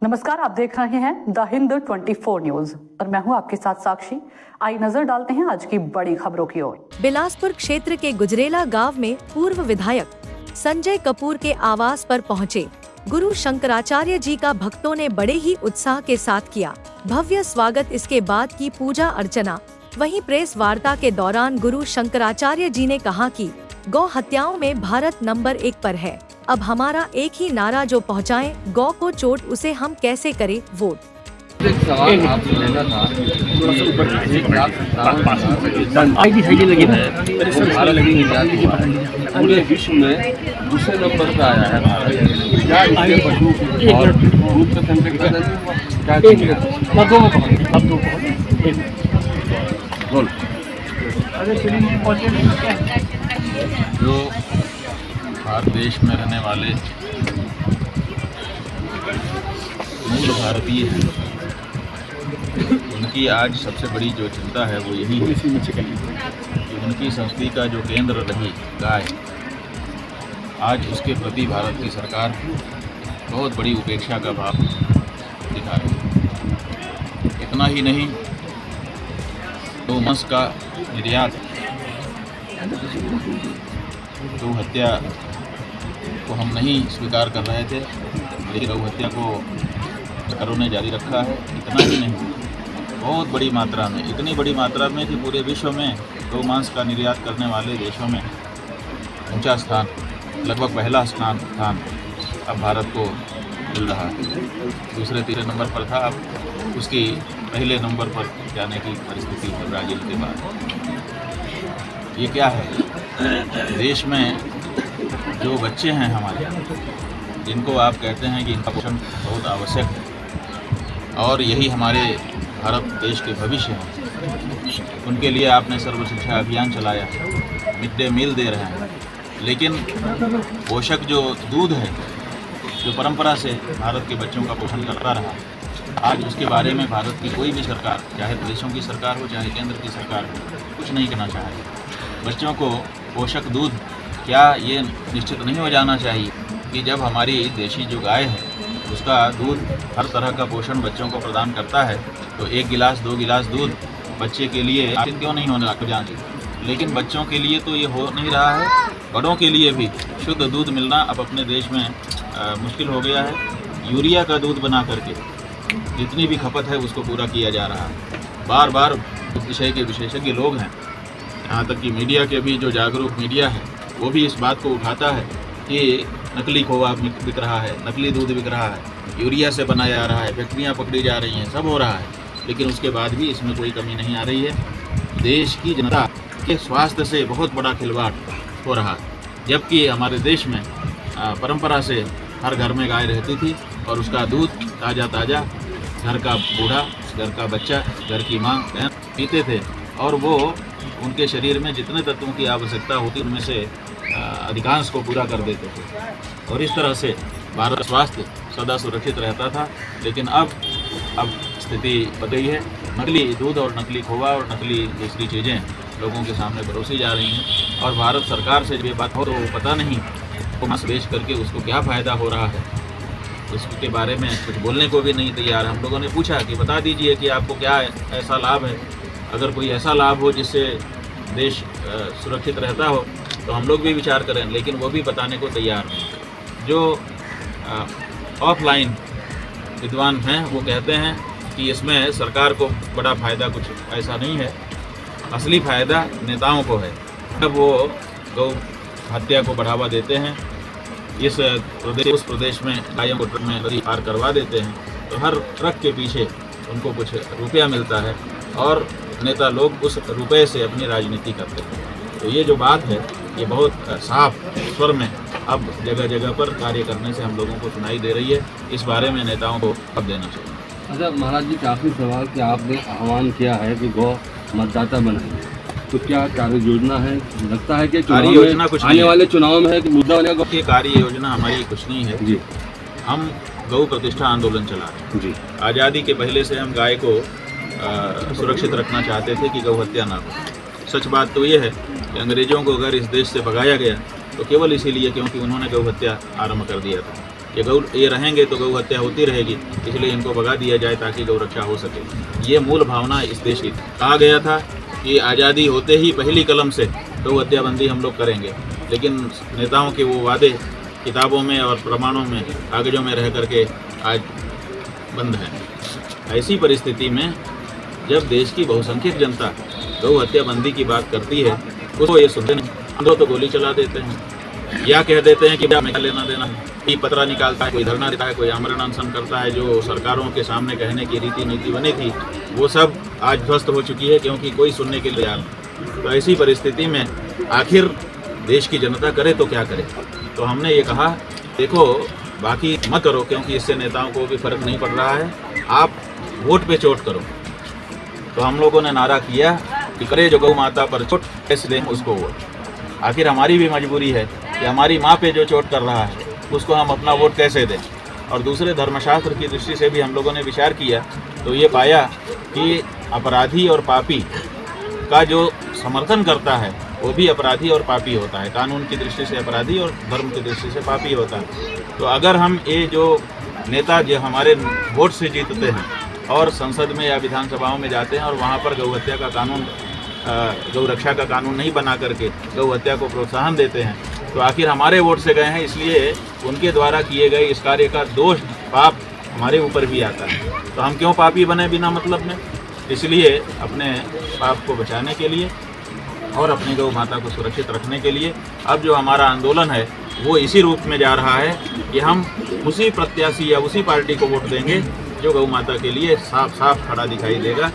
नमस्कार, आप देख रहे हैं द हिंद 24 न्यूज और मैं हूं आपके साथ साक्षी। आई नजर डालते हैं आज की बड़ी खबरों की ओर। बिलासपुर क्षेत्र के गुजरेला गांव में पूर्व विधायक संजय कपूर के आवास पर पहुंचे गुरु शंकराचार्य जी का भक्तों ने बड़े ही उत्साह के साथ किया भव्य स्वागत। इसके बाद की पूजा अर्चना। वहीं प्रेस वार्ता के दौरान गुरु शंकराचार्य जी ने कहा कि गौ हत्याओं में भारत नंबर 1 पर है। अब हमारा एक ही नारा, जो पहुंचाए गौ को चोट उसे हम कैसे करें वोट। एक सवाल आपसे लेना था। आईडी लगी है भारत की पूरे विश्व में दूसरे नंबर पर आया है भारत। क्या इसके पशु और रूप से संरक्षण क्या बोल जो भारत देश में रहने वाले मूल भारतीय हैं, उनकी आज सबसे बड़ी जो चिंता है वो यही है कि उनकी संस्कृति का जो केंद्र रही गाय, आज उसके प्रति भारत की सरकार बहुत बड़ी उपेक्षा का भाव दिखा रही है। इतना ही नहीं, गौ मांस का निर्यात, गौ हत्या को हम नहीं स्वीकार कर रहे थे, लेकिन गौ हत्या को सरकारों ने जारी रखा है। इतना ही नहीं, बहुत बड़ी मात्रा में, इतनी बड़ी मात्रा में कि पूरे विश्व में गौ मांस का निर्यात करने वाले देशों में ऊंचा स्थान, लगभग पहला स्थान अब भारत को मिल रहा है। दूसरे तीसरे नंबर पर था, अब उसकी पहले नंबर पर जाने की परिस्थिति है ब्राज़ील के बाद। ये क्या है? देश में जो बच्चे हैं हमारे, जिनको आप कहते हैं कि इनका पोषण बहुत आवश्यक है और यही हमारे भारत देश के भविष्य हैं, उनके लिए आपने सर्व शिक्षा अभियान चलाया, मिड डे मील दे रहे हैं। लेकिन पोषक जो दूध है, जो परंपरा से भारत के बच्चों का पोषण करता रहा, आज उसके बारे में भारत की कोई भी सरकार, चाहे प्रदेशों की सरकार हो चाहे केंद्र की सरकार हो, कुछ नहीं कहना चाहे। बच्चों को पोषक दूध, क्या ये निश्चित नहीं हो जाना चाहिए कि जब हमारी देशी जो गाय है उसका दूध हर तरह का पोषण बच्चों को प्रदान करता है, तो 1 गिलास 2 गिलास दूध बच्चे के लिए क्यों नहीं होने लगा? लेकिन बच्चों के लिए तो ये हो नहीं रहा है, बड़ों के लिए भी शुद्ध दूध मिलना अब अपने देश में मुश्किल हो गया है। यूरिया का दूध बना करके जितनी भी खपत है उसको पूरा किया जा रहा है। बार बार विषय के विशेषज्ञ लोग हैं, यहाँ तक कि मीडिया के भी जो जागरूक मीडिया है वो भी इस बात को उठाता है कि नकली खोआ बिक रहा है, नकली दूध बिक रहा है, यूरिया से बनाया जा रहा है, फैक्ट्रियाँ पकड़ी जा रही हैं, सब हो रहा है। लेकिन उसके बाद भी इसमें कोई कमी नहीं आ रही है। देश की जनता के स्वास्थ्य से बहुत बड़ा खिलवाड़ हो रहा है, जबकि हमारे देश में परंपरा से हर घर में गाय रहती थी और उसका दूध ताज़ा घर का बूढ़ा, घर का बच्चा, घर की माँ पीते थे और वो उनके शरीर में जितने तत्वों की आवश्यकता होती उनमें से अधिकांश को पूरा कर देते थे और इस तरह से भारत का स्वास्थ्य सदा सुरक्षित रहता था। लेकिन अब स्थिति बदली है। नकली दूध और नकली खोआ और नकली दूसरी चीज़ें लोगों के सामने परोसी जा रही हैं और भारत सरकार से जब ये बात हो तो पता नहीं वो मांस बेच करके उसको क्या फ़ायदा हो रहा है, उसके बारे में कुछ बोलने को भी नहीं तैयार। हम लोगों ने पूछा कि बता दीजिए कि आपको क्या ऐसा लाभ है, अगर कोई ऐसा लाभ हो जिससे देश सुरक्षित रहता हो तो हम लोग भी विचार करें, लेकिन वो भी बताने को तैयार नहीं। जो ऑफलाइन विद्वान हैं वो कहते हैं कि इसमें सरकार को बड़ा फ़ायदा कुछ ऐसा नहीं है, असली फ़ायदा नेताओं को है। जब वो गौ हत्या को बढ़ावा देते हैं, इस प्रदेश उस प्रदेश में गायों को ट्रक में नदी पार करवा देते हैं, तो हर ट्रक के पीछे उनको कुछ रुपया मिलता है और नेता लोग उस रुपये से अपनी राजनीति करते हैं। तो ये जो बात है ये बहुत साफ स्वर में अब जगह जगह पर कार्य करने से हम लोगों को सुनाई दे रही है। इस बारे में नेताओं को अब देना चाहिए। अच्छा महाराज जी, काफ़ी सवाल कि आपने आह्वान किया है कि गौ मतदाता बनाए, तो क्या कार्य योजना है? लगता है कि कार्य योजना कुछ आने वाले चुनाव में है कि मुद्दा बनेगा? ये कार्य योजना हमारी कुछ नहीं है जी। हम गौ प्रतिष्ठा आंदोलन चला रहे हैं जी। आज़ादी के पहले से हम गाय को सुरक्षित रखना चाहते थे कि गौ हत्या ना हो। सच बात तो ये है कि अंग्रेज़ों को अगर इस देश से भगाया गया तो केवल इसीलिए क्योंकि उन्होंने गौ हत्या आरंभ कर दिया था। कि गौ ये रहेंगे तो गौ हत्या होती रहेगी, इसलिए इनको भगा दिया जाए ताकि गौ रक्षा हो सके। ये मूल भावना इस देश की। कहा गया था कि आज़ादी होते ही पहली कलम से गौ हत्या बंदी हम लोग करेंगे, लेकिन नेताओं के वो वादे किताबों में और प्रमाणों में, कागजों में रह करके आज बंद है। ऐसी परिस्थिति में जब देश की बहुसंख्यक जनता गौ हत्या बंदी की बात करती है, उसको ये सुनते नहीं, अंदर तो गोली चला देते हैं या कह देते हैं कि क्या हमें लेना देना है। कोई पतरा निकालता है, कोई धरना देता है, कोई आमरण अनशन करता है। जो सरकारों के सामने कहने की रीति नीति बनी थी वो सब आज ध्वस्त हो चुकी है, क्योंकि कोई सुनने के लिए तैयार नहीं। तो ऐसी परिस्थिति में आखिर देश की जनता करे तो क्या करे। तो हमने ये कहा देखो बाकी मत करो, क्योंकि इससे नेताओं को भी फर्क नहीं पड़ रहा है, आप वोट पे चोट करो। तो हम लोगों ने नारा किया कि करे जो गौ माता पर चोट कैसे दें उसको वोट। आखिर हमारी भी मजबूरी है कि हमारी माँ पे जो चोट कर रहा है उसको हम अपना वोट कैसे दें। और दूसरे धर्मशास्त्र की दृष्टि से भी हम लोगों ने विचार किया तो ये पाया कि अपराधी और पापी का जो समर्थन करता है वो भी अपराधी और पापी होता है। कानून की दृष्टि से अपराधी और धर्म की दृष्टि से पापी होता है। तो अगर हम ये जो नेता जो हमारे वोट से जीतते हैं और संसद में या विधानसभाओं में जाते हैं और वहाँ पर गौ हत्या का कानून, गौ रक्षा का कानून नहीं बना करके गौ हत्या को प्रोत्साहन देते हैं, तो आखिर हमारे वोट से गए हैं, इसलिए उनके द्वारा किए गए इस कार्य का दोष पाप हमारे ऊपर भी आता है। तो हम क्यों पापी बने बिना मतलब में। इसलिए अपने पाप को बचाने के लिए और अपनी गौ माता को सुरक्षित रखने के लिए अब जो हमारा आंदोलन है वो इसी रूप में जा रहा है कि हम उसी प्रत्याशी या उसी पार्टी को वोट देंगे जो गौ माता के लिए साफ साफ खड़ा दिखाई देगा।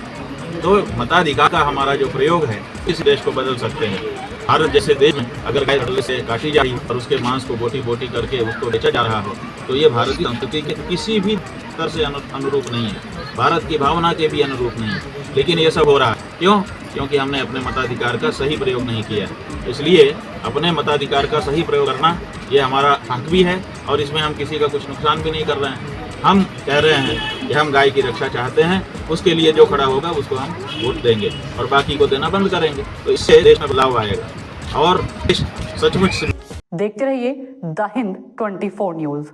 तो मताधिकार का हमारा जो प्रयोग है इस देश को बदल सकते हैं। भारत जैसे देश में अगर गाय धड़ल्ले से काटी जा रही है और उसके मांस को बोटी बोटी करके उसको बेचा जा रहा है तो ये भारतीय संस्कृति के किसी भी तरह से अनुरूप नहीं है, भारत की भावना के भी अनुरूप नहीं है। लेकिन ये सब हो रहा है क्यों? क्योंकि हमने अपने मताधिकार का सही प्रयोग नहीं किया। इसलिए अपने मताधिकार का सही प्रयोग करना ये हमारा हक भी है और इसमें हम किसी का कुछ नुकसान भी नहीं कर रहे हैं। हम कह रहे हैं कि हम गाय की रक्षा चाहते हैं, उसके लिए जो खड़ा होगा उसको हम वोट देंगे और बाकी को देना बंद करेंगे। तो इससे देश में बदलाव आएगा और देश सचमुच देखते रहिए द हिंद 24 न्यूज।